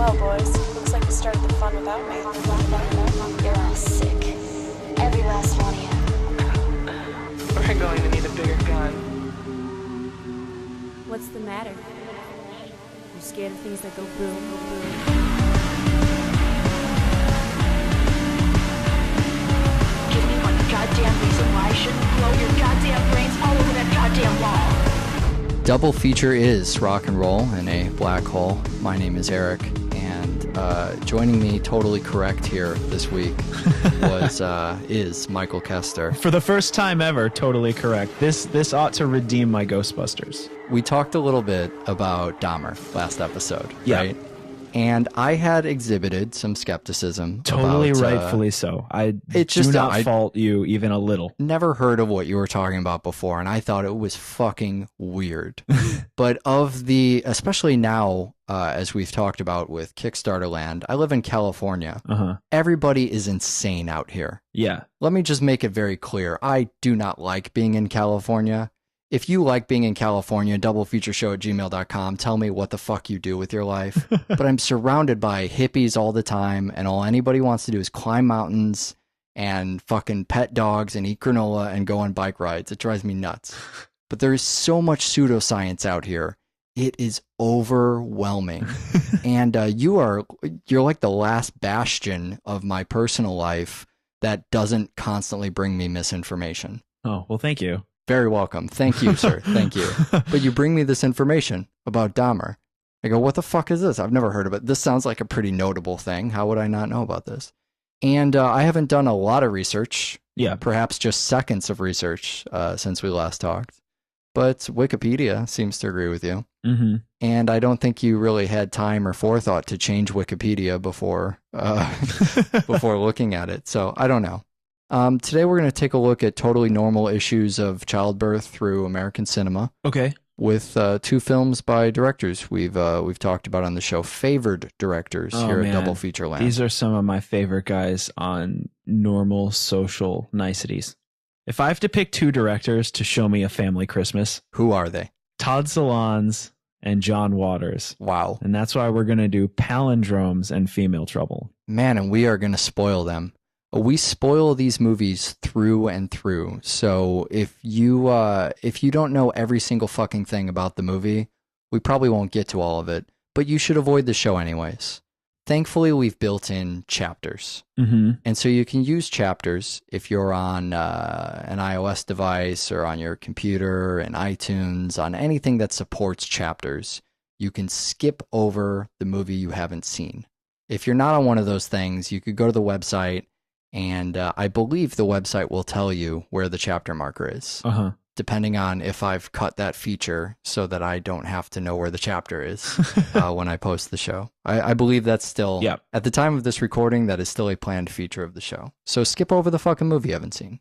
Well, boys, looks like you started the fun without me. You're all sick. Every last one of you. We're going to need a bigger gun. What's the matter? You scared of things that go boom, boom, boom? Give me one goddamn reason why I shouldn't blow your goddamn brains all over that goddamn wall. Double feature is rock and roll in a black hole. My name is Eric, and joining me totally correct here this week is Michael Kester. For the first time ever, totally correct. This ought to redeem my Ghostbusters. We talked a little bit about Dahmer last episode, Yeah. right? And I had exhibited some skepticism. Totally about, rightfully so. I it's do just, not I fault you even a little. never heard of what you were talking about before, and I thought it was fucking weird. But especially now, as we've talked about with Kickstarter land, I live in California. Uh-huh. Everybody is insane out here. Yeah. Let me just make it very clear. I do not like being in California. If you like being in California, doublefeatureshow@gmail.com. Tell me what the fuck you do with your life. But I'm surrounded by hippies all the time, and all anybody wants to do is climb mountains and fucking pet dogs and eat granola and go on bike rides. It drives me nuts. But there is so much pseudoscience out here. It is overwhelming. And you're like the last bastion of my personal life that doesn't constantly bring me misinformation. Oh, well, thank you. Very welcome. Thank you, sir. Thank you. But you bring me this information about Dahmer. I go, what the fuck is this? I've never heard of it. This sounds like a pretty notable thing. How would I not know about this? And I haven't done a lot of research. Yeah. Perhaps just seconds of research since we last talked. But Wikipedia seems to agree with you. Mm-hmm. And I don't think you really had time or forethought to change Wikipedia before before looking at it. So I don't know. Today we're going to take a look at totally normal issues of childbirth through American cinema Okay. with two films by directors we've talked about on the show, favored directors here at Double Feature Land. These are some of my favorite guys on normal social niceties. If I have to pick two directors to show me a family Christmas, Who are they? Todd Solondz and John Waters. Wow. And that's why we're going to do Palindromes and Female Trouble. Man, and we are going to spoil them. We spoil these movies through and through. So if you don't know every single fucking thing about the movie, we probably won't get to all of it, but you should avoid the show anyways. Thankfully, we've built in chapters. Mm-hmm. And so you can use chapters if you're on an iOS device or on your computer and iTunes, on anything that supports chapters. You can skip over the movie you haven't seen. If you're not on one of those things, you could go to the website, and I believe the website will tell you where the chapter marker is, depending on if I've cut that feature so that I don't have to know where the chapter is when I post the show. I believe that's still, at the time of this recording, that is still a planned feature of the show. So skip over the fucking movie you haven't seen.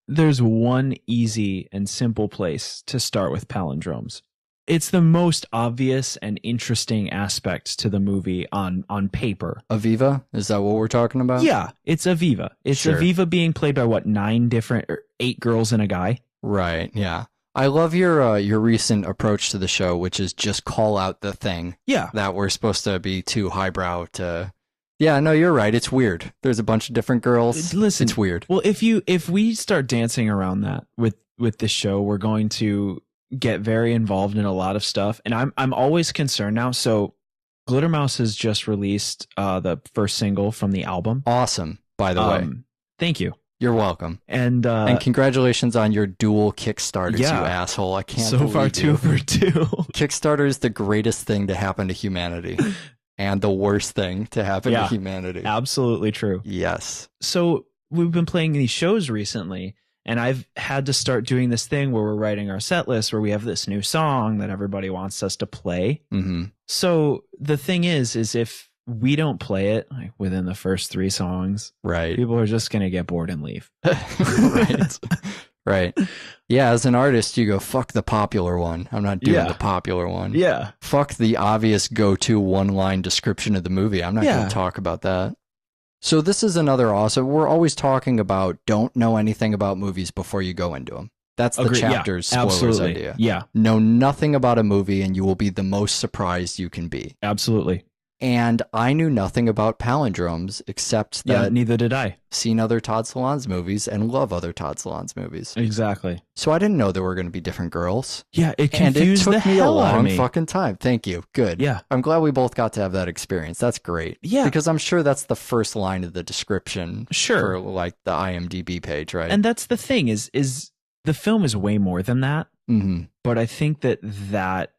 There's one easy and simple place to start with Palindromes. It's the most obvious and interesting aspects to the movie on paper. Aviva? Is that what we're talking about? Yeah, it's Aviva. It's Sure. Aviva being played by what, 8 girls and a guy? Right, yeah. I love your recent approach to the show, which is just call out the thing. Yeah. That we're supposed to be too highbrow to... Yeah, no, you're right. It's weird. There's a bunch of different girls. Listen, it's weird. Well, if we start dancing around that with the show, we're going to get very involved in a lot of stuff, and I'm always concerned now. So Glitter Mouse has just released the first single from the album. Awesome, by the way. Thank you. You're welcome. And congratulations on your dual Kickstarters, Yeah. you asshole. I can't so believe far you. 2 for 2. Kickstarter is the greatest thing to happen to humanity and the worst thing to happen to Yeah. humanity. Absolutely true. Yes. So we've been playing these shows recently, and I've had to start doing this thing where we're writing our set list, where we have this new song that everybody wants us to play. Mm-hmm. So the thing is if we don't play it like within the first 3 songs, Right. people are just going to get bored and leave. Right. Right. Yeah, as an artist, you go, fuck the popular one. I'm not doing Yeah. the popular one. Yeah. Fuck the obvious go-to one-line description of the movie. I'm not going Yeah. to talk about that. So this is another awesome... We're always talking about don't know anything about movies before you go into them. That's the Agreed. Yeah, chapter's spoilers absolutely. idea. Yeah. Know nothing about a movie and you will be the most surprised you can be. Absolutely. And I knew nothing about palindromes except Yeah, that neither did I. seen other Todd Solondz movies and love other Todd Solondz movies. Exactly. So I didn't know there were going to be different girls. Yeah, it And it confused took the me a hell out of long me. fucking time. Thank you. Good. Yeah. I'm glad we both got to have that experience. That's great. Yeah. Because I'm sure that's the first line of the description Sure. for like the IMDb page, right? And that's the thing is the film is way more than that. Mm-hmm. But I think that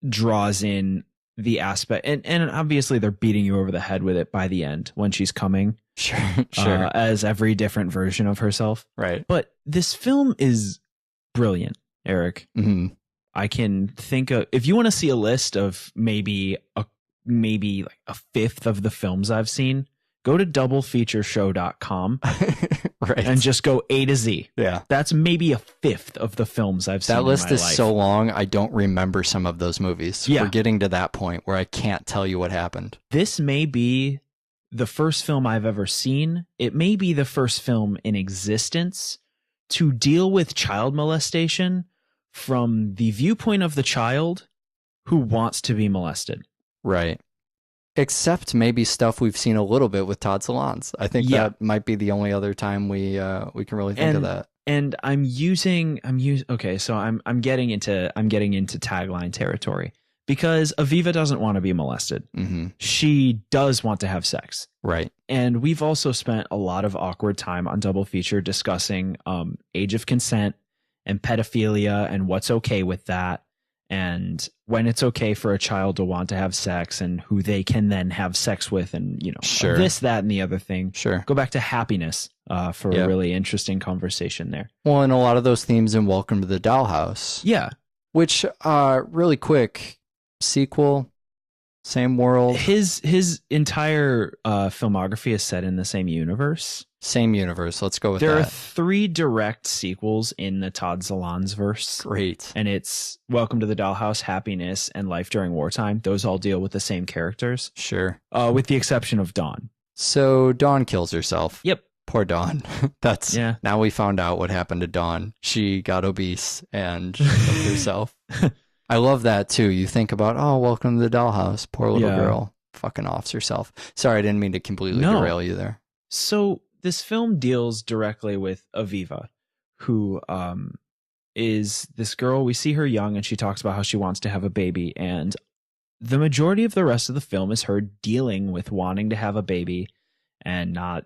draws in the aspect, and obviously they're beating you over the head with it by the end when she's coming, Sure. Sure. as every different version of herself. Right. But this film is brilliant, Eric. Mm-hmm. I can think of, if you want to see a list of maybe like a fifth of the films I've seen, go to doublefeatureshow.com Right. and just go A to Z. Yeah. That's maybe a fifth of the films I've seen. That list in my is life. so long, I don't remember some of those movies. Yeah. We're getting to that point where I can't tell you what happened. This may be the first film I've ever seen. It may be the first film in existence to deal with child molestation from the viewpoint of the child who wants to be molested. Right. Except maybe stuff we've seen a little bit with Todd Solondz. I think Yeah. that might be the only other time we can really think of that. And I'm getting into tagline territory because Aviva doesn't want to be molested. Mm-hmm. She does want to have sex. Right. And we've also spent a lot of awkward time on Double Feature discussing age of consent and pedophilia and what's okay with that, and when it's okay for a child to want to have sex and who they can then have sex with, and Sure. this, that, and the other thing. Sure. Go back to happiness for a really interesting conversation there. Well, and a lot of those themes in Welcome to the Dollhouse. Yeah. Which, really quick, sequel, same world, His entire filmography is set in the same universe. same universe. Let's go with There are that. 3 direct sequels in the Todd Solondz verse. Great. And it's Welcome to the Dollhouse, Happiness, and Life During Wartime. Those all deal with the same characters, Sure. with the exception of Dawn. So Dawn kills herself. Yep. Poor Dawn. That's Yeah. Now we found out what happened to Dawn. She got obese and she killed herself. I love that too. You think about, oh, Welcome to the Dollhouse. Poor little Yeah. girl. Fucking offs herself. Sorry, I didn't mean to completely No. derail you there. So this film deals directly with Aviva, who is this girl. We see her young, and she talks about how she wants to have a baby. And the majority of the rest of the film is her dealing with wanting to have a baby and not,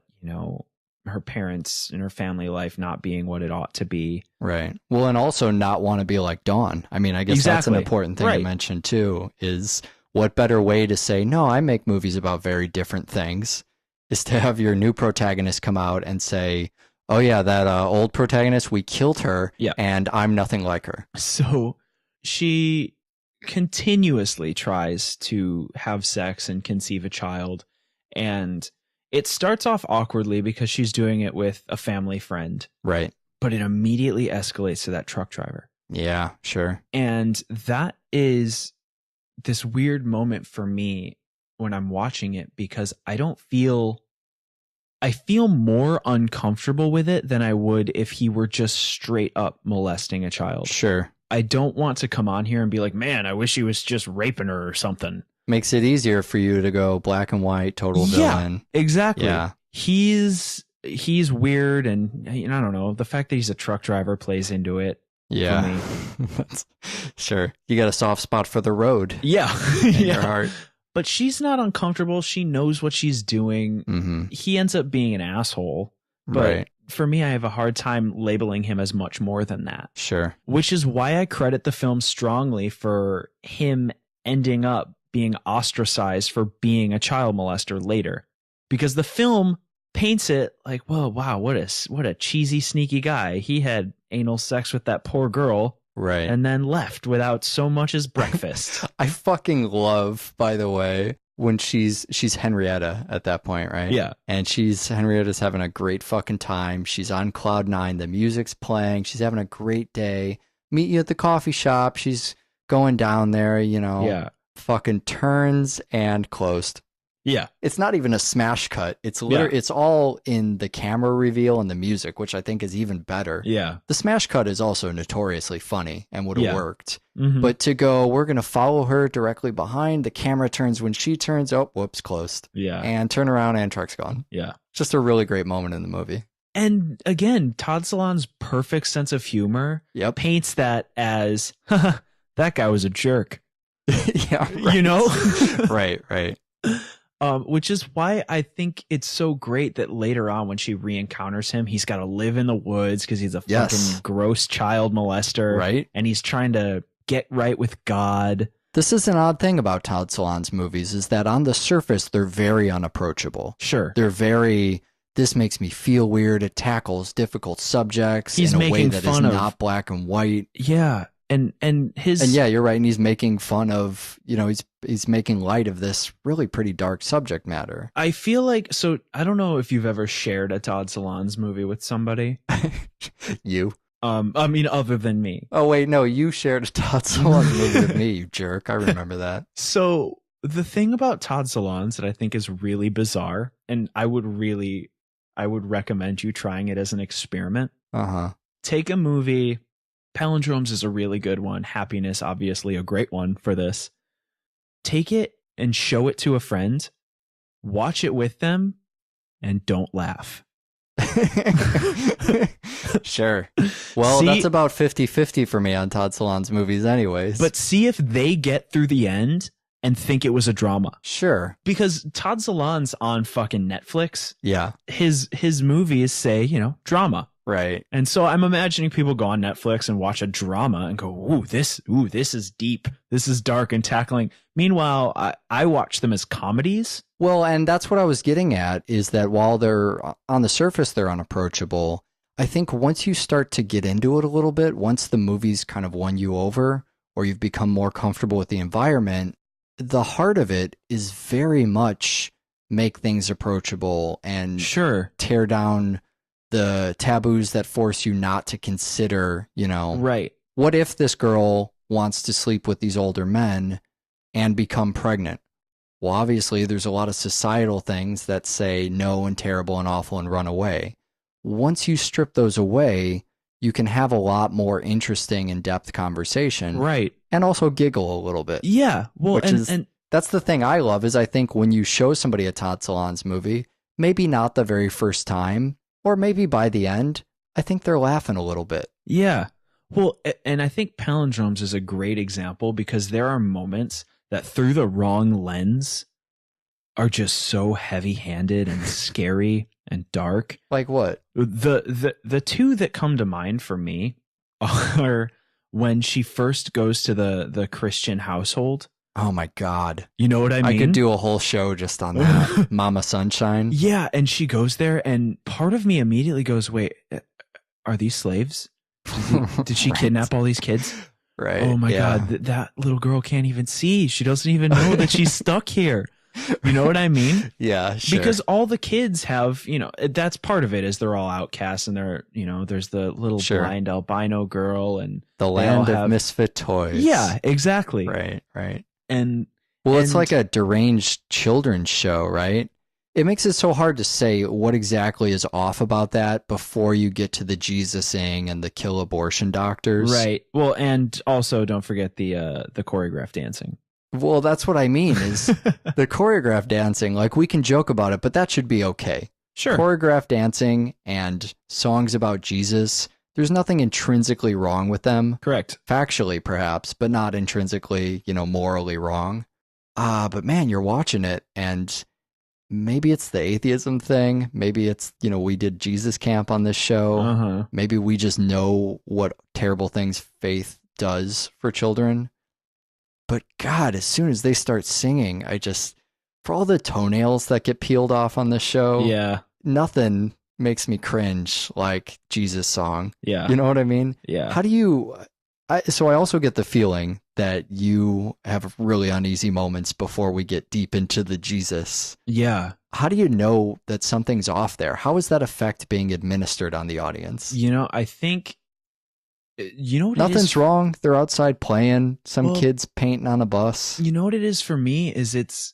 her parents and her family life not being what it ought to be. Right. Well, and also not want to be like Dawn. I mean, I guess that's an Exactly. important thing to Right. mention too, is what better way to say, no, I make movies about very different things, is to have your new protagonist come out and say, oh yeah, that old protagonist, we killed her, Yeah. and I'm nothing like her. So she continuously tries to have sex and conceive a child. And it starts off awkwardly because she's doing it with a family friend, Right. but it immediately escalates to that truck driver. Yeah, sure. And that is this weird moment for me when I'm watching it, because I feel more uncomfortable with it than I would if he were just straight up molesting a child. Sure. I don't want to come on here and be like, man, I wish he was just raping her or something. Makes it easier for you to go black and white, total villain. Exactly. Yeah. He's weird, and I don't know, the fact that he's a truck driver plays into it. Yeah. Sure. You got a soft spot for the road Yeah. in your heart. But she's not uncomfortable. She knows what she's doing. Mm-hmm. He ends up being an asshole. But Right. for me, I have a hard time labeling him as much more than that. Sure. Which is why I credit the film strongly for him ending up being ostracized for being a child molester later. Because the film paints it like, whoa, wow, what a cheesy, sneaky guy. He had anal sex with that poor girl. Right. And then left without so much as breakfast. I fucking love, by the way, when she's Henrietta at that point, right? Yeah. And Henrietta's having a great fucking time. She's on cloud 9. The music's playing. She's having a great day. Meet you at the coffee shop. She's going down there, Yeah. fucking turns and closed. Yeah. It's not even a smash cut. It's Yeah. it's all in the camera reveal and the music, which I think is even better. Yeah. The smash cut is also notoriously funny and would have Yeah. worked. Mhm. But to go, we're going to follow her directly behind. The camera turns when she turns. Oh, whoops, closed. Yeah. And turn around and truck's gone. Yeah. Just a really great moment in the movie. And again, Todd Solondz's perfect sense of humor Yep. paints that as, haha, that guy was a jerk. Yeah. Right. You know? Right. Which is why I think it's so great that later on when she re-encounters him, he's got to live in the woods because he's a Yes. fucking gross child molester. Right. And he's trying to get right with God. This is an odd thing about Todd Solondz's movies is that on the surface, they're very unapproachable. Sure. They're very, this makes me feel weird. It tackles difficult subjects He's in a way making that is fun of- not black and white. Yeah. And his... And yeah, you're right. And he's making fun of, he's making light of this really pretty dark subject matter. I feel like, so I don't know if you've ever shared a Todd Solondz movie with somebody. You? I mean, other than me. Oh, wait, no, you shared a Todd Solondz movie with me, you jerk. I remember that. So the thing about Todd Solondz that I think is really bizarre, and I would recommend you trying it as an experiment. Uh-huh. Take a movie. Palindromes is a really good one. Happiness, obviously, a great one for this. Take it and show it to a friend. Watch it with them and don't laugh. Sure. Well, See- that's about 50-50 for me on Todd Solondz's movies anyways. But see if they get through the end and think it was a drama. sure. Because Todd Solondz on fucking Netflix, Yeah, his movies say, drama. right. And so I'm imagining people go on Netflix and watch a drama and go, ooh, this is deep. This is dark and tackling. Meanwhile, I watch them as comedies. Well, and that's what I was getting at is that while they're on the surface, they're unapproachable. I think once you start to get into it a little bit, once the movie's kind of won you over or you've become more comfortable with the environment, the heart of it is very much make things approachable and Sure. tear down the taboos that force you not to consider, Right. what if this girl wants to sleep with these older men and become pregnant? Well, obviously, there's a lot of societal things that say no and terrible and awful and run away. Once you strip those away, you can have a lot more interesting, in-depth conversation. Right. And also giggle a little bit. Yeah. Well, Which is- and That's the thing I love is I think when you show somebody a Todd Solondz movie, maybe not the very first time, or maybe by the end, I think they're laughing a little bit. yeah. Well, and I think Palindromes is a great example because there are moments that through the wrong lens are just so heavy-handed and scary and dark. Like what? The two that come to mind for me are when she first goes to the Christian household. Oh my God. You know what I mean? I could do a whole show just on that. Mama Sunshine. Yeah, and she goes there, and part of me immediately goes, "Wait, are these slaves? Did she Right. kidnap all these kids? Right. Oh my yeah. God, that little girl can't even see. She doesn't even know that she's stuck here." You know what I mean? Yeah, sure. Because all the kids have, that's part of it is they're all outcasts and they're, there's the little Sure. blind albino girl and the they all land of have- misfit toys. Yeah, exactly. Right. And Well, it's and- like a deranged children's show, right? It makes it so hard to say what exactly is off about that before you get to the Jesusing and the kill abortion doctors. right. Well, and also don't forget the choreographed dancing. Well, that's what I mean is the choreographed dancing, like we can joke about it, but that should be okay. Sure. Choreographed dancing and songs about Jesus, there's nothing intrinsically wrong with them. Correct. Factually, perhaps, but not intrinsically, morally wrong. But man, you're watching it and maybe it's the atheism thing. Maybe it's, we did Jesus camp on this show. Uh-huh. Maybe we just know what terrible things faith does for children. But God, as soon as they start singing, for all the toenails that get peeled off on this show, Yeah. nothing makes me cringe like Jesus song. Yeah. You know what I mean? Yeah. How do you, so I also get the feeling that you have really uneasy moments before we get deep into the Jesus. Yeah. How do you know that something's off there? How is that effect being administered on the audience? I think, what it is Nothing's wrong. They're outside playing. Some Well, kids painting on a bus. You know what it is for me is it's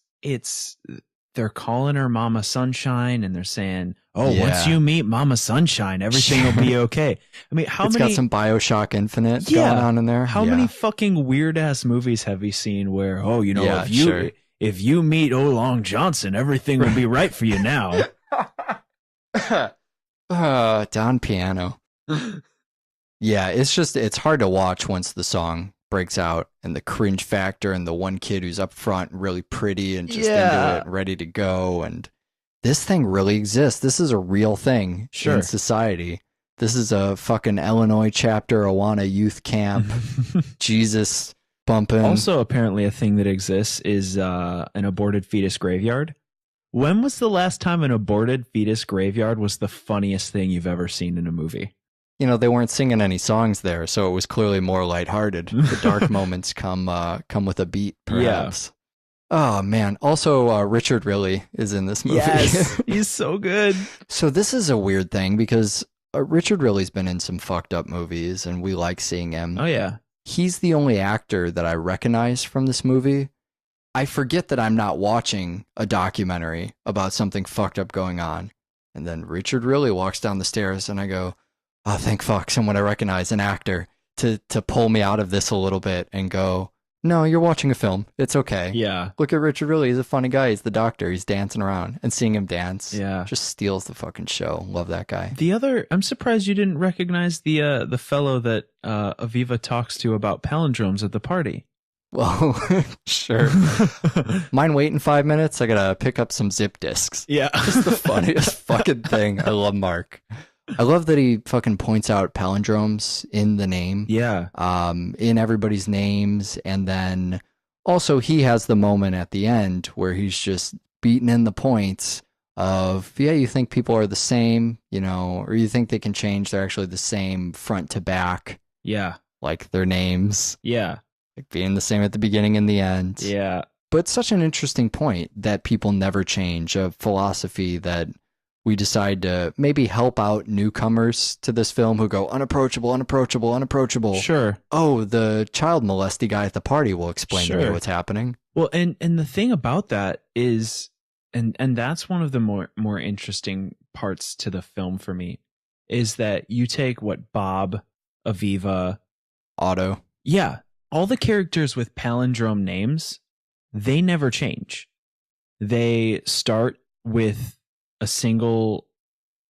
they're calling her Mama Sunshine, and they're saying, "Oh, Yeah. once you meet Mama Sunshine, everything will be okay." I mean, how It's many? got some BioShock Infinite Yeah. going on in there. How Yeah. many fucking weird ass movies have you seen where, oh, you know, Yeah, if you sure. if you meet O Long Johnson, everything will be right for you now. Down piano. Yeah, it's hard to watch once the song breaks out and the cringe factor and the one kid who's up front really pretty and just into Yeah. it, ready to go. And this thing really exists. This is a real thing Sure. in society. This is a fucking Illinois chapter Awana youth camp. Jesus bumping. Also, apparently, a thing that exists is an aborted fetus graveyard. When was the last time an aborted fetus graveyard was the funniest thing you've ever seen in a movie? you know, they weren't singing any songs there, so it was clearly more lighthearted. The dark moments come with a beat, perhaps. Oh man! Also, Richard Riley is in this movie. Yes, he's so good. So this is a weird thing because Richard Riley's been in some fucked up movies, and we like seeing him. Oh yeah, He's the only actor that I recognize from this movie. I forget that I'm not watching a documentary about something fucked up going on, and then Richard Riley walks down the stairs, and I go, "Oh, thank fuck! Someone I recognize, an actor, to pull me out of this a little bit and go." No, you're watching a film. It's okay. yeah, Look at Richard Riley. He's a funny guy. He's the doctor. He's dancing around, and seeing him dance yeah. just steals the fucking show. Love that guy. The other, I'm surprised you didn't recognize the fellow that Aviva talks to about palindromes at the party. Well, sure. Mine waiting 5 minutes. I gotta pick up some zip discs. Yeah, It's the funniest fucking thing. I love Mark. I love that he fucking points out palindromes in the name. yeah, In everybody's names, and then also he has the moment at the end where he's just beating in the points of, yeah, you think people are the same, you know, or you think they can change, they're actually the same front to back, yeah, like their names, yeah, like being the same at the beginning and the end. yeah. But such an interesting point that people never change, a philosophy that we decide to maybe help out newcomers to this film who go unapproachable, unapproachable, unapproachable. Sure. Oh, the child molesty guy at the party will explain to me Sure. what's happening. Well, and the thing about that is, and that's one of the more interesting parts to the film for me, is that you take what Bob, Aviva, Otto. yeah, all the characters with palindrome names, they never change. They start with a single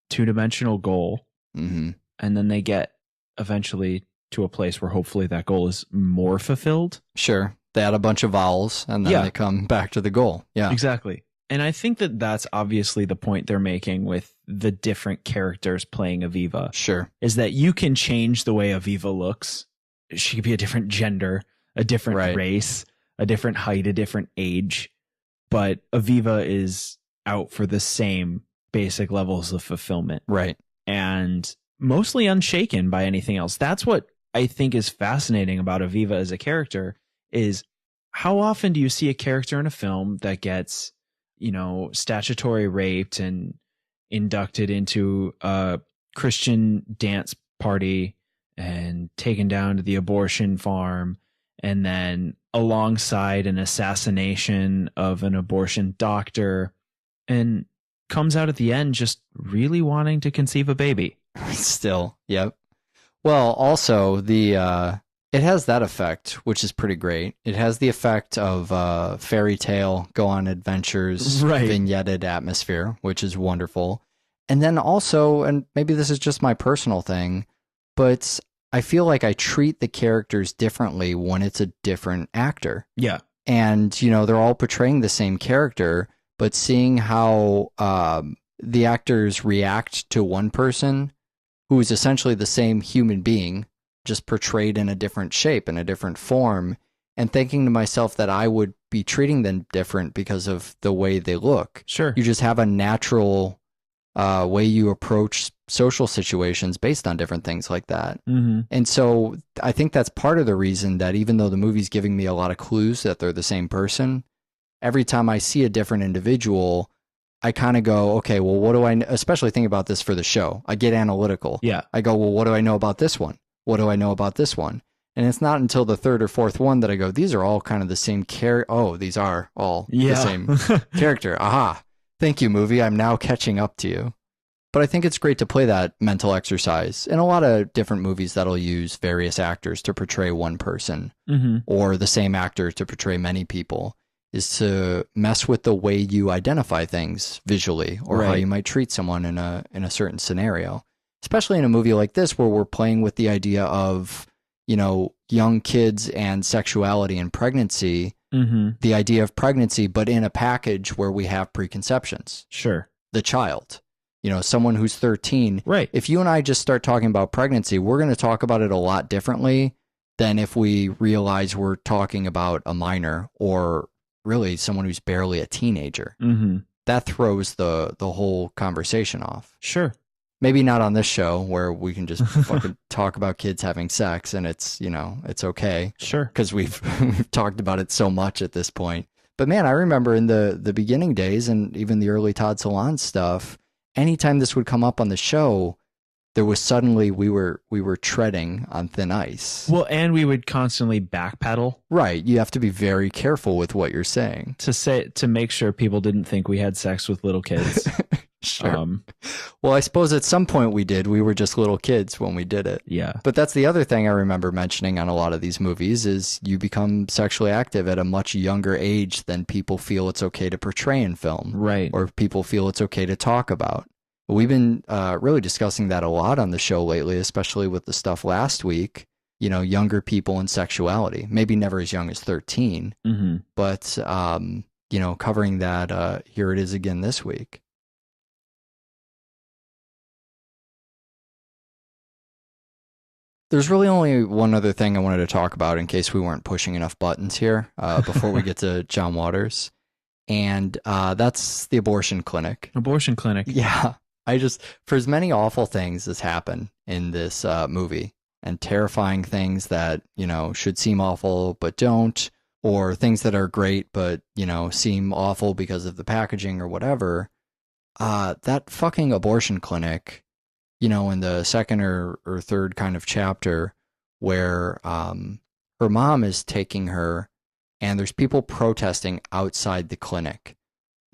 two-dimensional goal, Mm-hmm. and then they get eventually to a place where hopefully that goal is more fulfilled. Sure. They add a bunch of vowels and then Yeah. they come back to the goal. Yeah. Exactly. And I think that that's obviously the point they're making with the different characters playing Aviva, Sure. is that you can change the way Aviva looks. She could be a different gender, a different Right. race, a different height, a different age, but Aviva is out for the same basic levels of fulfillment Right. and mostly unshaken by anything else. That's what I think is fascinating about Aviva as a character, is how often do you see a character in a film that gets, you know, statutory raped and inducted into a Christian dance party and taken down to the abortion farm, and then alongside an assassination of an abortion doctor, and comes out at the end just really wanting to conceive a baby. Still. Yep. Well, also the it has that effect, which is pretty great. It has the effect of fairy tale, go on adventures, Right. vignetted atmosphere, which is wonderful. And then also, and maybe this is just my personal thing, but I feel like I treat the characters differently when it's a different actor. Yeah. And, you know, they're all portraying the same character, but seeing how the actors react to one person who is essentially the same human being, just portrayed in a different shape, in a different form, and thinking to myself that I would be treating them different because of the way they look. Sure. You just have a natural way you approach social situations based on different things like that. Mm-hmm. And so I think that's part of the reason that even though the movie's giving me a lot of clues that they're the same person, every time I see a different individual, I kind of go, okay, well, what do I, especially think about this for the show. I get analytical. Yeah. I go, well, what do I know about this one? What do I know about this one? And it's not until the third or fourth one that I go, these are all kind of the same character. Oh, these are all the same character. Aha. Thank you, movie. I'm now catching up to you. But I think it's great to play that mental exercise. In a lot of different movies that'll use various actors to portray one person or the same actor to portray many people, is to mess with the way you identify things visually or how you might treat someone in a certain scenario. Especially in a movie like this where we're playing with the idea of, you know, young kids and sexuality and pregnancy, the idea of pregnancy, but in a package where we have preconceptions. Sure. The child, you know, someone who's 13. Right. If you and I just start talking about pregnancy, we're going to talk about it a lot differently than if we realize we're talking about a minor or really someone who's barely a teenager. That throws the whole conversation off. Sure. Maybe not on this show where we can just fucking talk about kids having sex and it's, you know, it's okay. Sure. Because we've talked about it so much at this point. But man, I remember in the beginning days and even the early Todd Salon stuff, anytime this would come up on the show, there was suddenly we were treading on thin ice. Well, and we would constantly backpedal. Right. You have to be very careful with what you're saying. To make sure people didn't think we had sex with little kids. Sure. Well, I suppose at some point we did. We were just little kids when we did it. Yeah. But that's the other thing I remember mentioning on a lot of these movies is you become sexually active at a much younger age than people feel it's okay to portray in film. Right. Or people feel it's okay to talk about. We've been really discussing that a lot on the show lately, especially with the stuff last week, you know, younger people and sexuality, maybe never as young as 13, but, you know, covering that, here it is again this week. There's really only one other thing I wanted to talk about in case we weren't pushing enough buttons here before we get to John Waters. And that's the abortion clinic. Abortion clinic. Yeah. For as many awful things as happen in this movie and terrifying things that, you know, should seem awful but don't, or things that are great but, you know, seem awful because of the packaging or whatever, that fucking abortion clinic, you know, in the second or third kind of chapter where her mom is taking her and there's people protesting outside the clinic.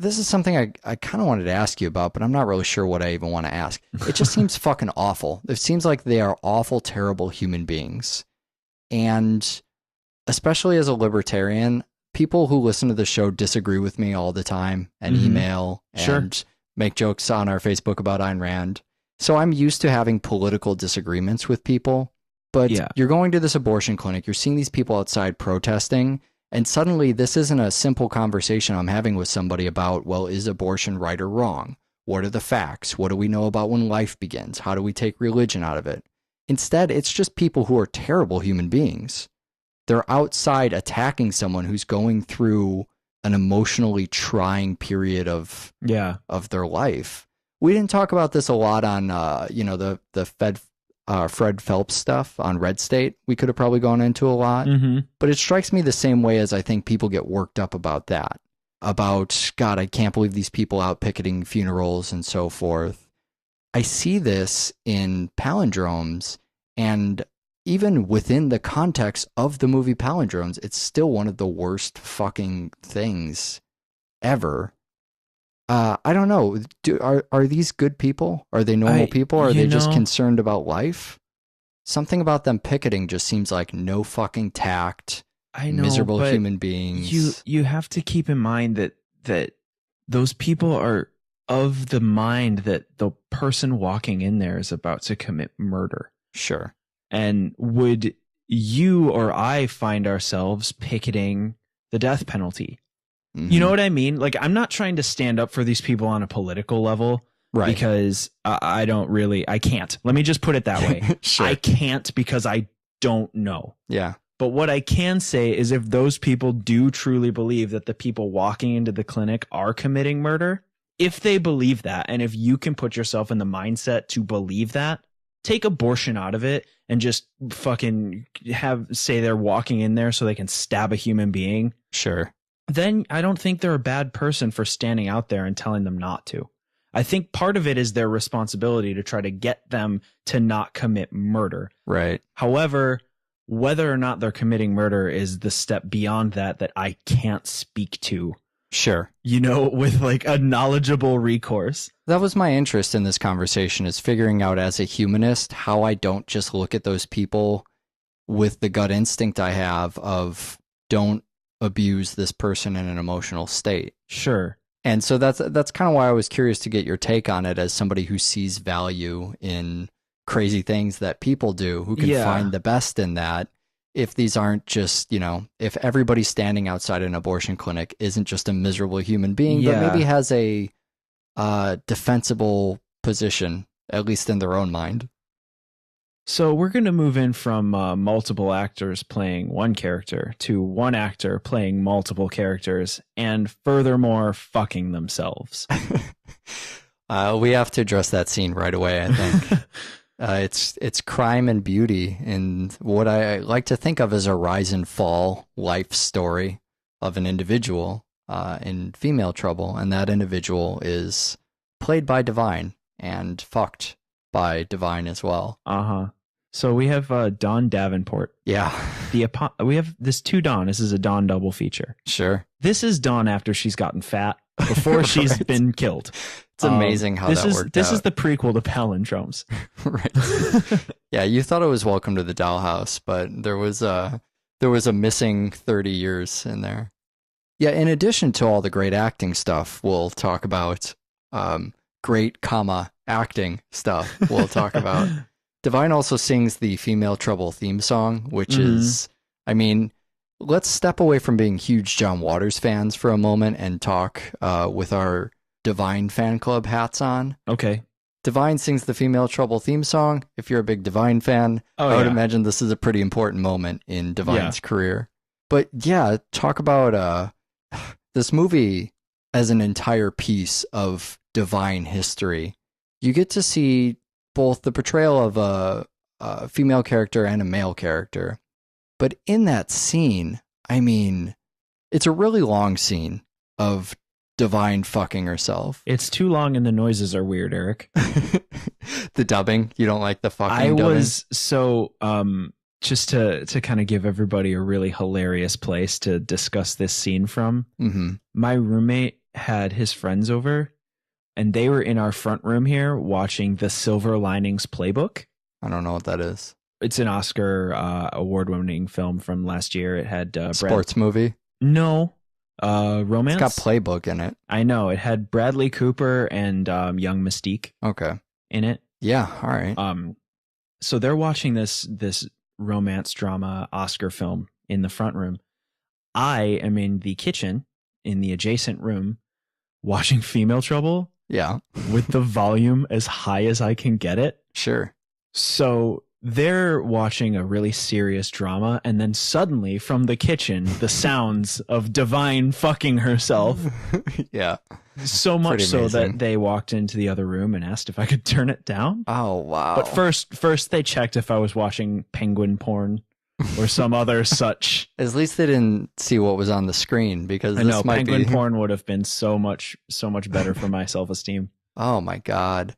This is something I kind of wanted to ask you about, but I'm not really sure what I even want to ask. It just seems fucking awful. It seems like they are awful, terrible human beings. And especially as a libertarian, people who listen to the show disagree with me all the time and email and make jokes on our Facebook about Ayn Rand. So I'm used to having political disagreements with people, but you're going to this abortion clinic, you're seeing these people outside protesting, and suddenly this isn't a simple conversation I'm having with somebody about, well, is abortion right or wrong? What are the facts? What do we know about when life begins? How do we take religion out of it? Instead, it's just people who are terrible human beings. They're outside attacking someone who's going through an emotionally trying period of their life. We didn't talk about this a lot on, you know, the Fred Phelps stuff on Red State. We could have probably gone into a lot, but it strikes me the same way as I think people get worked up about that. About, God, I can't believe these people out picketing funerals and so forth. I see this in Palindromes, and even within the context of the movie Palindromes, it's still one of the worst fucking things ever. I don't know. Are these good people? Are they normal people? Or are they just concerned about life? Something about them picketing just seems like no fucking tact. I know, miserable human beings. You have to keep in mind that those people are of the mind that the person walking in there is about to commit murder. Sure. And would you or I find ourselves picketing the death penalty? You know what I mean? Like, I'm not trying to stand up for these people on a political level, right? Because I can't. Let me just put it that way. Sure. I can't because I don't know. Yeah. But what I can say is if those people do truly believe that the people walking into the clinic are committing murder, if they believe that, and if you can put yourself in the mindset to believe that, take abortion out of it and just fucking say they're walking in there so they can stab a human being. Sure. Then I don't think they're a bad person for standing out there and telling them not to. I think part of it is their responsibility to try to get them to not commit murder. Right. However, Whether or not they're committing murder is the step beyond that I can't speak to, Sure. with like a knowledgeable recourse. That was my interest in this conversation, is figuring out as a humanist how I don't just look at those people with the gut instinct I have of don't abuse this person in an emotional state. Sure. And so that's kind of why I was curious to get your take on it as somebody who sees value in crazy things that people do, who can find the best in that. If these aren't just, if everybody standing outside an abortion clinic isn't just a miserable human being, but maybe has a defensible position, at least in their own mind. So we're going to move in from multiple actors playing one character to one actor playing multiple characters and furthermore fucking themselves. We have to address that scene right away, I think. It's crime and beauty, and what I like to think of as a rise and fall life story of an individual in female trouble, and that individual is played by Divine and fucked by Divine as well. So we have Dawn Davenport. Yeah. We have this two Dawn. This is a Dawn double feature. Sure. This is Dawn after she's gotten fat, before she's been killed. It's amazing how that worked This out. is the prequel to Palindromes. Right. Yeah, you thought it was Welcome to the Dollhouse, but there was a missing 30 years in there. Yeah, in addition to all the great acting stuff, we'll talk about great, acting stuff we'll talk about. Divine also sings the Female Trouble theme song, which is, let's step away from being huge John Waters fans for a moment and talk with our Divine fan club hats on. Okay. Divine sings the Female Trouble theme song. If you're a big Divine fan, I would imagine this is a pretty important moment in Divine's career. But yeah, talk about this movie as an entire piece of Divine history. You get to see both the portrayal of a female character and a male character. But in that scene, it's a really long scene of Divine fucking herself. It's too long and the noises are weird, Eric. The dubbing, you don't like the fucking dubbing? Was so just to kind of give everybody a really hilarious place to discuss this scene from. Mm-hmm. My roommate had his friends over and they were in our front room here watching the Silver Linings Playbook. I don't know what that is. It's an Oscar award-winning film from last year. It had sports movie? No. Romance. It's got Playbook in it. I know. It had Bradley Cooper and young Mystique. Okay. In it. Yeah. All right. So they're watching this romance drama Oscar film in the front room. I am in the kitchen in the adjacent room watching Female Trouble. Yeah. With the volume as high as I can get it. Sure. So they're watching a really serious drama, and then suddenly from the kitchen, the sounds of Divine fucking herself. Yeah. So much so that they walked into the other room and asked if I could turn it down. Oh, wow. But first they checked if I was watching penguin porn or some other such. At least they didn't see what was on the screen, because I know penguin porn would have been so much better for my self-esteem. Oh my God.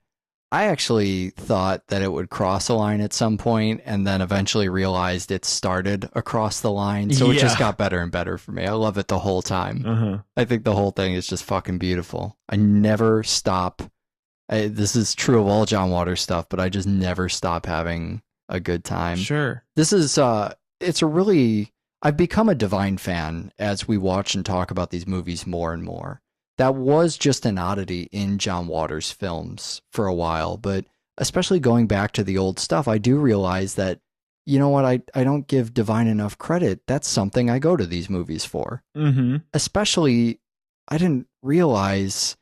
I actually thought that it would cross a line at some point, and then eventually realized it started across the line. So it just got better and better for me. I love it the whole time. Uh-huh. I think the whole thing is just fucking beautiful. I never stop. This is true of all John Waters stuff, but I just never stop having a good time. Sure. This is, I've become a Divine fan as we watch and talk about these movies more and more. That was just an oddity in John Waters films for a while, but especially going back to the old stuff, I do realize that, you know what, I don't give Divine enough credit. That's something I go to these movies for. Mm-hmm. Especially, I didn't realize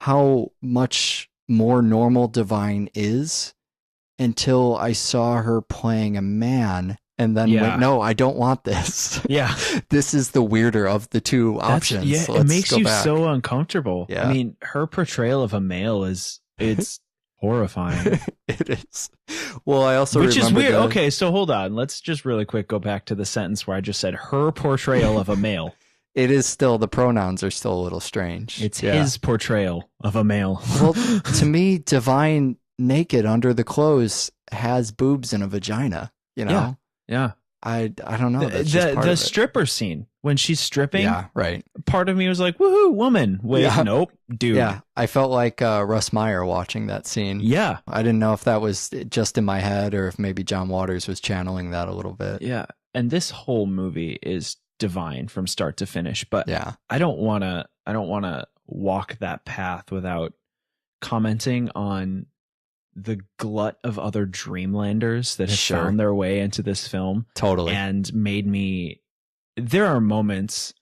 how much more normal Divine is until I saw her playing a man. And then went, no, I don't want this. Yeah. This is the weirder of the two options. Yeah, it makes you so uncomfortable. Yeah. I mean, her portrayal of a male it's horrifying. It is. Well, I also Which is weird. that... Okay, so hold on. Let's just really quick go back to the sentence where I just said her portrayal of a male. It is still, the pronouns are still a little strange. It's his portrayal of a male. Well, to me, Divine naked under the clothes has boobs and a vagina, you know? Yeah. I don't know. The, That's just part the of it. stripper scene when she's stripping. Yeah, right. Part of me was like, woohoo, woman. Wait, Yeah. nope, dude. Yeah, I felt like Russ Meyer watching that scene. Yeah. I didn't know if that was just in my head or if maybe John Waters was channeling that a little bit. Yeah. And this whole movie is divine from start to finish. But Yeah. I don't wanna walk that path without commenting on the glut of other Dreamlanders that have Sure. found their way into this film Totally. and made me. There are moments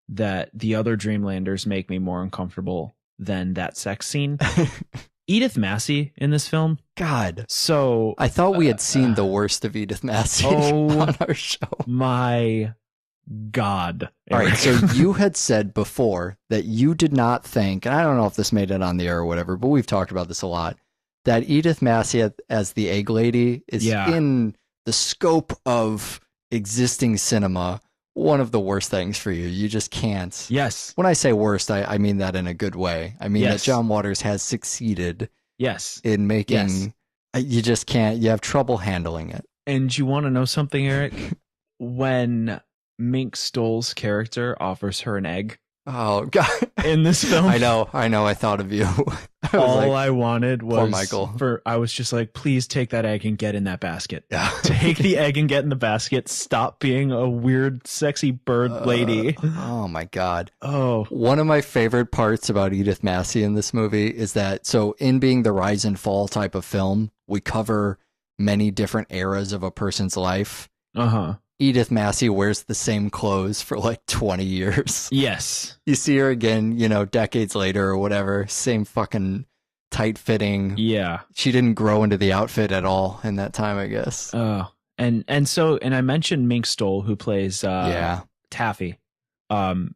that the other Dreamlanders make me more uncomfortable than that sex scene. Edith Massey in this film. God. So I thought we had seen the worst of Edith Massey Oh. on our show. my God. All right, Eric. so you had said before that you did not think, and I don't know if this made it on the air or whatever, but we've talked about this a lot, that Edith Massey as the egg lady is Yeah. in the scope of existing cinema one of the worst things for you. You just can't. Yes. When I say worst, I mean that in a good way. I mean Yes. that John Waters has succeeded Yes. in making, Yes. you just can't, you have trouble handling it. And you want to know something, Eric? When Mink Stoll's character offers her an egg Oh, God. in this film, I know. I thought of you. I was all like, I wanted poor was Michael. I was just like, please take that egg and get in that basket. yeah. Take the egg and get in the basket. Stop being a weird, sexy bird lady. Oh, my God. Oh, One of my favorite parts about Edith Massey in this movie is that, so in being the rise and fall type of film, we cover many different eras of a person's life. uh-huh. Edith Massey wears the same clothes for like 20 years. Yes. You see her again, decades later or whatever, same fucking tight fitting. Yeah. She didn't grow into the outfit at all in that time, I guess. Oh. And I mentioned Mink Stoll, who plays Yeah. Taffy.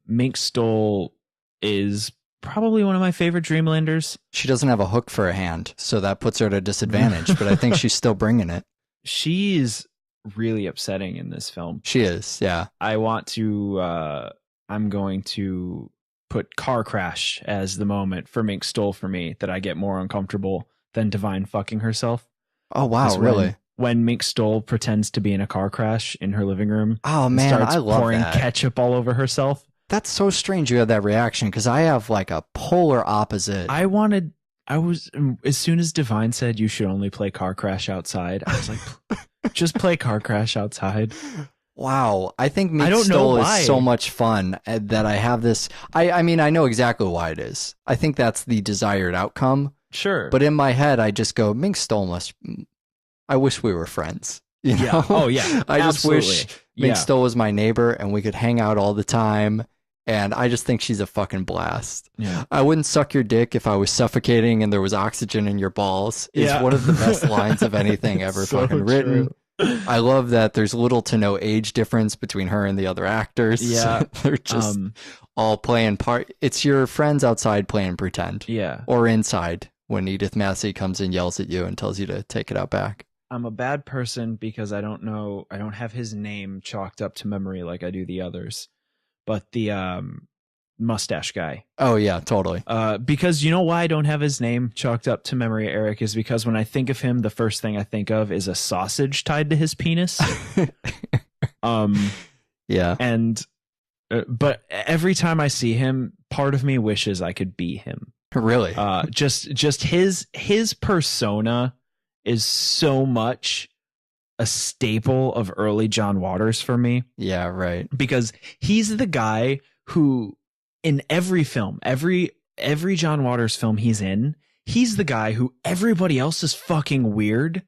Mink Stoll is probably one of my favorite Dreamlanders. She doesn't have a hook for a hand, so that puts her at a disadvantage, but I think she's still bringing it. She's really upsetting in this film. She is, yeah. I'm going to put car crash as the moment for Mink Stoll for me that I get more uncomfortable than Divine fucking herself. Oh, wow, 'Cause really? When Mink Stoll pretends to be in a car crash in her living room, Oh, and man, starts I love pouring that. ketchup all over herself. That's so strange you had that reaction, because I have like a polar opposite. As soon as Divine said you should only play car crash outside, I was like, just play car crash outside. Wow, I think I Mink don't know Stoll why. is so much fun that I have this. I mean, I know exactly why it is. I think that's the desired outcome. Sure. But in my head, I just go, Mink Stoll must. I wish we were friends. You know? Yeah. Oh, yeah. I just wish Absolutely. Mink Yeah. Stoll was my neighbor and we could hang out all the time. And I just think she's a fucking blast. Yeah. I wouldn't suck your dick if I was suffocating and there was oxygen in your balls. Is Yeah. one of the best lines of anything ever So fucking written. true. I love that there's little to no age difference between her and the other actors. Yeah. They're just all playing part. It's your friends outside playing pretend. Yeah. Or inside when Edith Massey comes and yells at you and tells you to take it out back. I'm a bad person because I don't have his name chalked up to memory like I do the others. But the mustache guy. Oh, yeah, totally. Because you know why I don't have his name chalked up to memory, Eric, is because when I think of him, the first thing I think of is a sausage tied to his penis. Yeah. And but every time I see him, part of me wishes I could be him. Really? Just his persona is so much a staple of early John Waters for me. Yeah, right. Because he's the guy who in every film, every John Waters film he's in, he's the guy who everybody else is fucking weird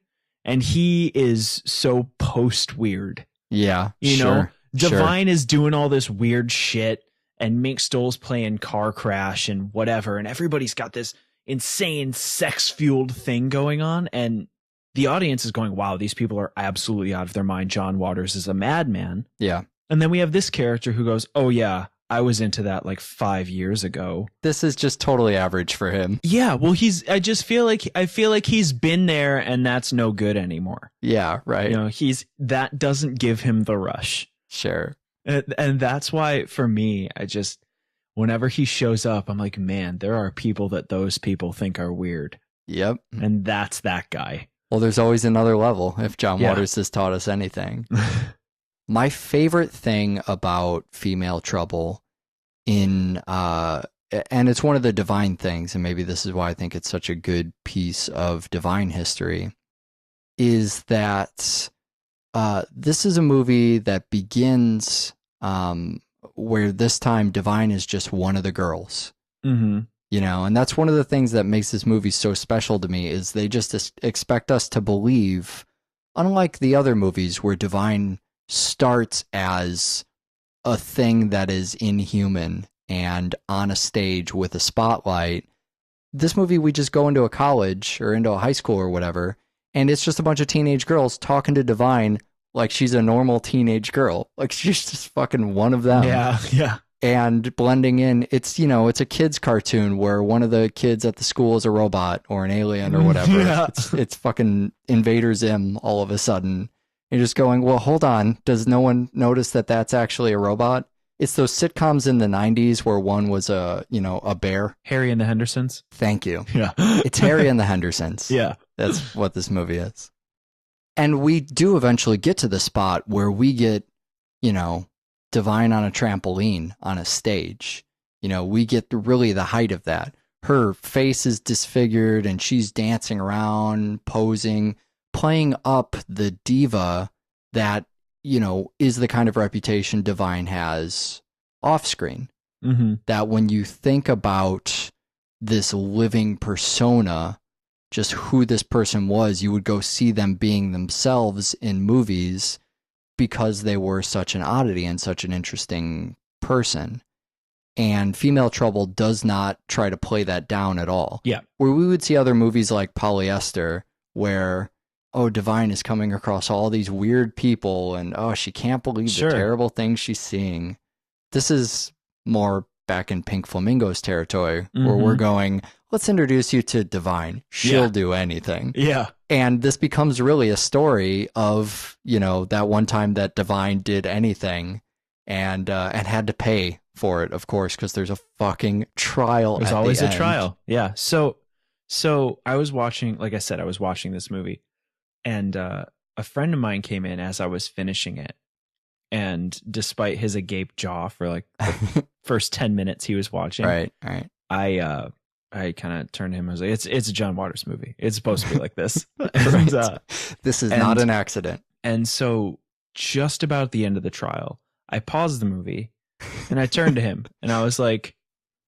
and he is so post weird. Yeah, You know, sure. Divine is doing all this weird shit and Mink Stoll's playing car crash and whatever, and everybody's got this insane sex fueled thing going on, and the audience is going, wow, these people are absolutely out of their mind. John Waters is a madman. Yeah. And then we have this character who goes, oh yeah, I was into that like 5 years ago. This is just totally average for him. Yeah, well, I feel like he's been there and that's no good anymore. Yeah, right. You know, that doesn't give him the rush. Sure. And that's why for me, whenever he shows up, I'm like, man, there are people that those people think are weird. Yep. And that's that guy. Well, there's always another level if John Yeah. Waters has taught us anything. My favorite thing about Female Trouble in and it's one of the Divine things, and maybe this is why I think it's such a good piece of Divine history, is that this is a movie that begins where this time Divine is just one of the girls. Mm-hmm. You know, and that's one of the things that makes this movie so special to me, is they just expect us to believe, unlike the other movies where Divine starts as a thing that is inhuman and on a stage with a spotlight. This movie, we just go into a college or into a high school or whatever, and it's just a bunch of teenage girls talking to Divine like she's a normal teenage girl. Like she's just fucking one of them. Yeah. And blending in, it's, you know, it's a kid's cartoon where one of the kids at the school is a robot or an alien or whatever. Yeah. It's fucking Invader Zim all of a sudden. You're just going, well, hold on. Does no one notice that that's actually a robot? It's those sitcoms in the 90s where one was a bear. Harry and the Hendersons. Thank you. Yeah. It's Harry and the Hendersons. Yeah. That's what this movie is. And we do eventually get to the spot where we get, you know, Divine on a trampoline on a stage. You know, we get really the height of that. Her face is disfigured and she's dancing around, posing, playing up the diva that, you know, is the kind of reputation Divine has off screen. Mm-hmm. That when you think about this living persona, just who this person was, you would go see them being themselves in movies because they were such an oddity and such an interesting person. And Female Trouble does not try to play that down at all. Yeah. Where we would see other movies like Polyester, where, oh, Divine is coming across all these weird people and, oh, she can't believe Sure. the terrible things she's seeing. This is more back in Pink Flamingo's territory, where Mhm. we're going, let's introduce you to Divine. She'll Yeah. do anything. Yeah. And this becomes really a story of, you know, that one time that Divine did anything and had to pay for it, of course, because there's a fucking trial. There's at always the a end. trial. Yeah. So I was watching, like I said, I was watching this movie, and a friend of mine came in as I was finishing it. And despite his agape jaw for like the first 10 minutes he was watching, Right. I kind of turned to him. I was like, it's a John Waters movie. It's supposed to be like this. And, Right. This is not an accident. and so just about at the end of the trial, I paused the movie and I turned to him and I was like,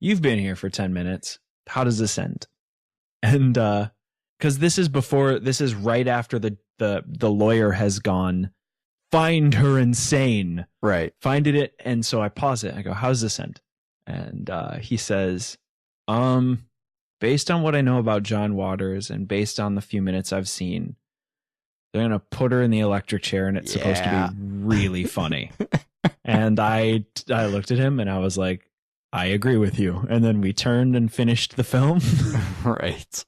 you've been here for 10 minutes. How does this end? And because this is right after the lawyer has gone, find her insane. Right. Find it. And so I pause it. I go, how does this end? And he says, based on what I know about John Waters and based on the few minutes I've seen, they're going to put her in the electric chair and it's supposed to be really funny. And I looked at him and I was like, I agree with you. And then we turned and finished the film. Right.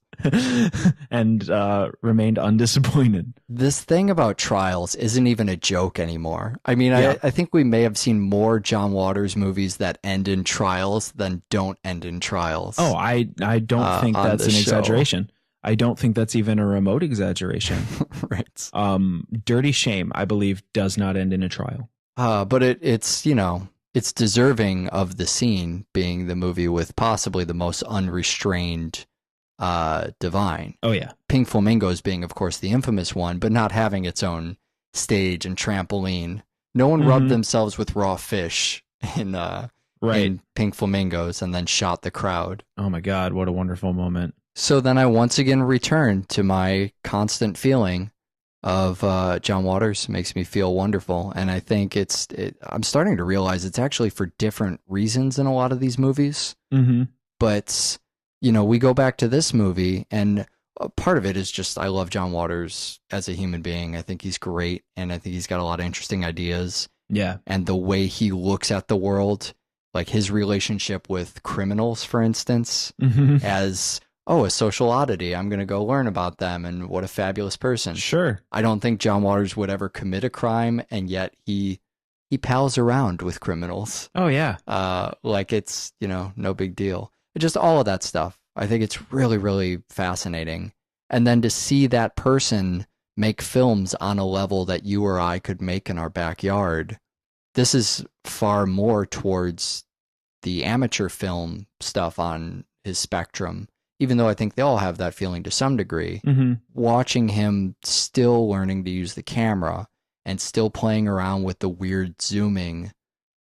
And remained undisappointed. This thing about trials isn't even a joke anymore. I mean, Yeah. I think we may have seen more John Waters movies that end in trials than don't end in trials. Oh, I don't think on that's an the show. exaggeration. I don't think that's even a remote exaggeration. Right. Dirty Shame, I believe, does not end in a trial. But it's, you know, it's deserving of the scene being the movie with possibly the most unrestrained Divine. Oh yeah. Pink Flamingos being, of course, the infamous one, but not having its own stage and trampoline. No one rubbed Mhm. themselves with raw fish in in Pink Flamingos and then shot the crowd. Oh my God, what a wonderful moment. So then I once again return to my constant feeling of John Waters makes me feel wonderful. And I think I'm starting to realize it's actually for different reasons in a lot of these movies. Mm-hmm. But, you know, we go back to this movie and part of it is just I love John Waters as a human being. I think he's great. And I think he's got a lot of interesting ideas. Yeah. And the way he looks at the world, like his relationship with criminals, for instance, Mm-hmm. as, oh, a social oddity. I'm going to go learn about them and what a fabulous person. Sure. I don't think John Waters would ever commit a crime, and yet he pals around with criminals. Oh yeah. Like it's, you know, no big deal. Just all of that stuff. I think it's really, really fascinating. And then to see that person make films on a level that you or I could make in our backyard. This is far more towards the amateur film stuff on his spectrum, even though I think they all have that feeling to some degree. Mm-hmm. Watching him still learning to use the camera and still playing around with the weird zooming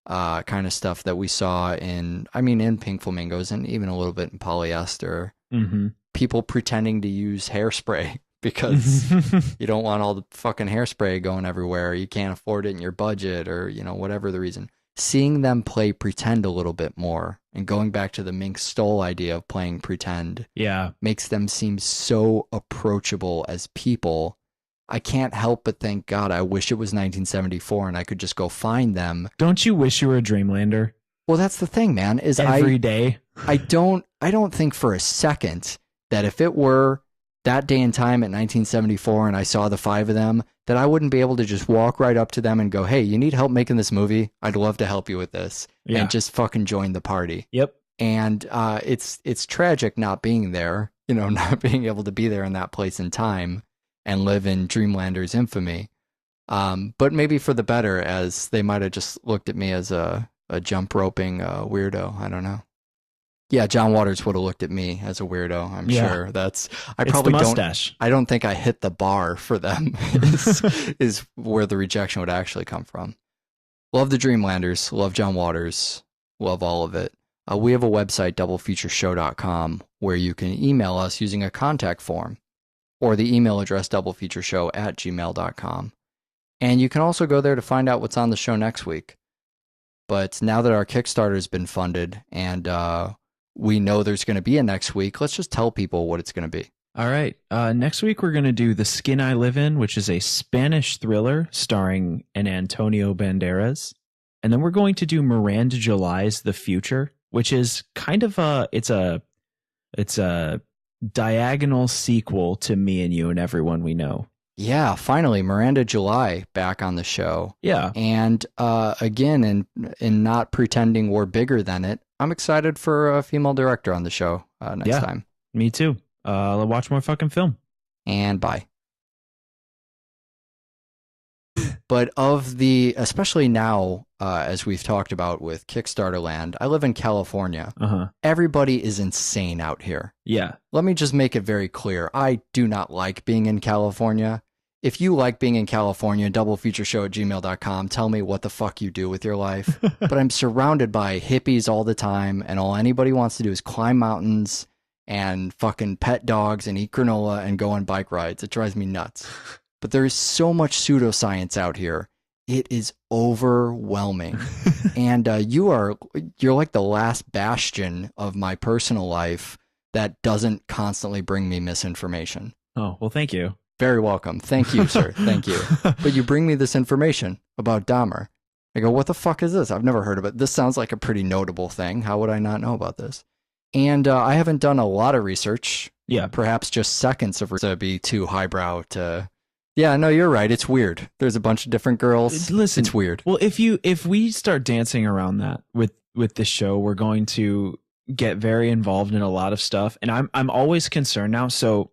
kind of stuff that we saw in Pink Flamingos and even a little bit in Polyester. Mm-hmm. People pretending to use hairspray because you don't want all the fucking hairspray going everywhere. You can't afford it in your budget or, whatever the reason. Seeing them play pretend a little bit more and going back to the Mink Stole idea of playing pretend makes them seem so approachable as people. I can't help but think, God, I wish it was 1974 and I could just go find them. Don't you wish you were a Dreamlander? Well, that's the thing, man, is every day. I don't think for a second that if it were that day and time at 1974 and I saw the 5 of them, that I wouldn't be able to just walk right up to them and go, hey, you need help making this movie? I'd love to help you with this. Yeah. And just fucking join the party. Yep. And it's tragic not being there, not being able to be there in that place and time and live in Dreamlander's infamy. But maybe for the better, as they might have just looked at me as a jump roping weirdo. I don't know. Yeah, John Waters would have looked at me as a weirdo. I'm sure I don't think I hit the bar for them is where the rejection would actually come from. Love the Dreamlanders. Love John Waters. Love all of it. We have a website, doublefeatureshow.com, where you can email us using a contact form or the email address doublefeatureshow@gmail.com. And you can also go there to find out what's on the show next week. But now that our Kickstarter has been funded and we know there's going to be a next week, let's just tell people what it's going to be. All right. Next week, we're going to do The Skin I Live In, which is a Spanish thriller starring an Antonio Banderas. And then we're going to do Miranda July's The Future, which is kind of it's a diagonal sequel to Me and You and Everyone We Know. Yeah, finally, Miranda July back on the show. Yeah. And again, in not pretending we're bigger than it, I'm excited for a female director on the show next time. Me too. I'll watch more fucking film. And bye. But especially now, as we've talked about with Kickstarter land, I live in California. Everybody is insane out here. Yeah. Let me just make it very clear. I do not like being in California. If you like being in California, doublefeatureshow@gmail.com. Tell me what the fuck you do with your life. But I'm surrounded by hippies all the time, and all anybody wants to do is climb mountains and fucking pet dogs and eat granola and go on bike rides. It drives me nuts. But there is so much pseudoscience out here. It is overwhelming. And you're like the last bastion of my personal life that doesn't constantly bring me misinformation. Oh, well, thank you. Very welcome. Thank you, sir. Thank you. But you bring me this information about Dahmer. I go, what the fuck is this? I've never heard of it. This sounds like a pretty notable thing. How would I not know about this? And I haven't done a lot of research. Yeah. Perhaps just seconds of research to be too highbrow to... Yeah, no, you're right. It's weird. There's a bunch of different girls. Listen, it's weird. Well, if we start dancing around that with this show, we're going to get very involved in a lot of stuff. And I'm always concerned now. So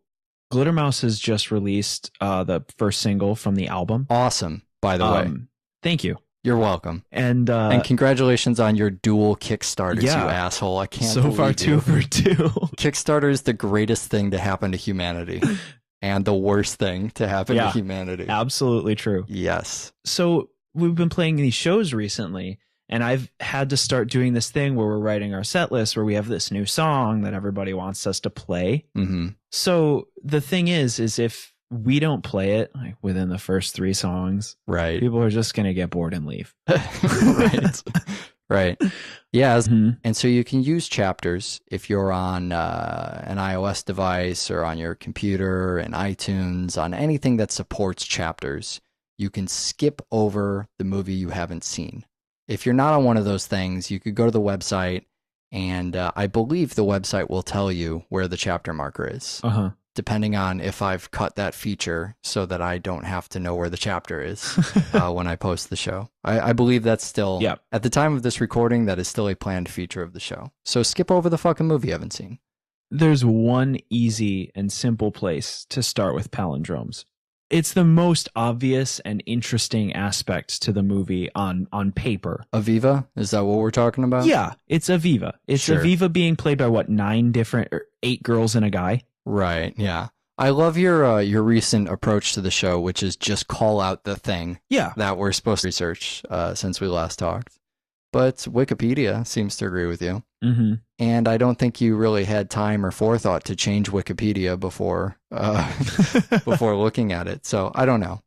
Glitter Mouse has just released the first single from the album. Awesome, by the way. Thank you. You're welcome. And congratulations on your dual Kickstarters, you asshole. I can't so far 2 for 2. Kickstarter is the greatest thing to happen to humanity. And the worst thing to happen to humanity. Absolutely true. Yes. So we've been playing these shows recently, and I've had to start doing this thing where we're writing our set list where we have this new song that everybody wants us to play. Mm-hmm. So the thing is if we don't play it like within the first 3 songs, right, people are just going to get bored and leave. Right. Right. Yeah. Mm-hmm. And so you can use chapters if you're on an iOS device or on your computer and iTunes, on anything that supports chapters. You can skip over the movie you haven't seen. If you're not on one of those things, you could go to the website, and I believe the website will tell you where the chapter marker is. Depending on if I've cut that feature so that I don't have to know where the chapter is when I post the show. I believe that's still, at the time of this recording, that is still a planned feature of the show. So skip over the fucking movie you haven't seen. There's one easy and simple place to start with Palindromes. it's the most obvious and interesting aspect to the movie on paper. Aviva, is that what we're talking about? Yeah, it's Aviva. It's Sure. Aviva being played by what, 8 girls and a guy. Right. Yeah. I love your recent approach to the show, which is just call out the thing Yeah. that we're supposed to research since we last talked. But Wikipedia seems to agree with you. Mm-hmm. And I don't think you really had time or forethought to change Wikipedia before before looking at it. So I don't know.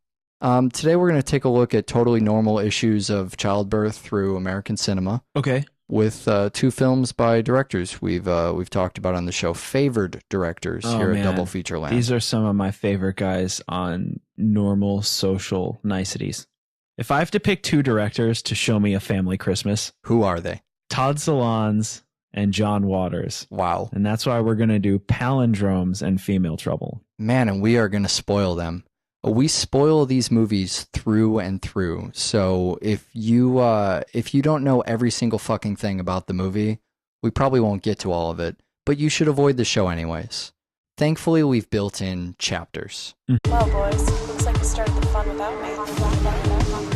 Today we're going to take a look at totally normal issues of childbirth through American cinema Okay. with 2 films by directors we've talked about on the show, favored directors here at Double Feature Land. These are some of my favorite guys on normal social niceties. If I have to pick 2 directors to show me a family Christmas, Who are they? Todd Solondz and John Waters. Wow. And that's why we're going to do Palindromes and Female Trouble. Man, and we are going to spoil them. We spoil these movies through and through. So if you don't know every single fucking thing about the movie, we probably won't get to all of it, but you should avoid the show anyways. Thankfully, we've built in chapters. Well, boys, looks like you started the fun without me.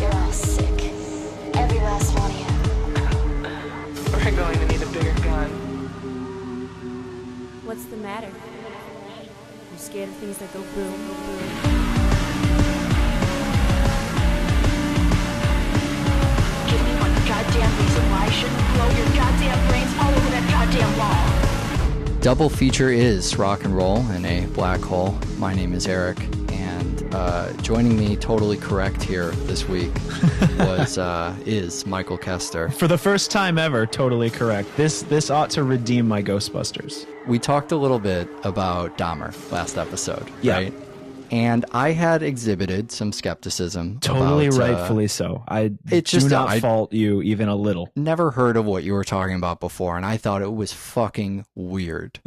You're all sick. Every last one of you. We're going to need a bigger gun. What's the matter? You scared of things that go boom, boom? Give me one goddamn reason why I shouldn't blow your goddamn brains all over that goddamn wall. Double feature is rock and roll in a black hole. My name is Eric, and joining me totally correct here this week is Michael Kester. For the first time ever, totally correct. This ought to redeem my Ghostbusters. We talked a little bit about Dahmer last episode, Yeah. right? And I had exhibited some skepticism. Totally about, rightfully so. I it's do just- not I- fault you even a little. Never heard of what you were talking about before, and I thought it was fucking weird.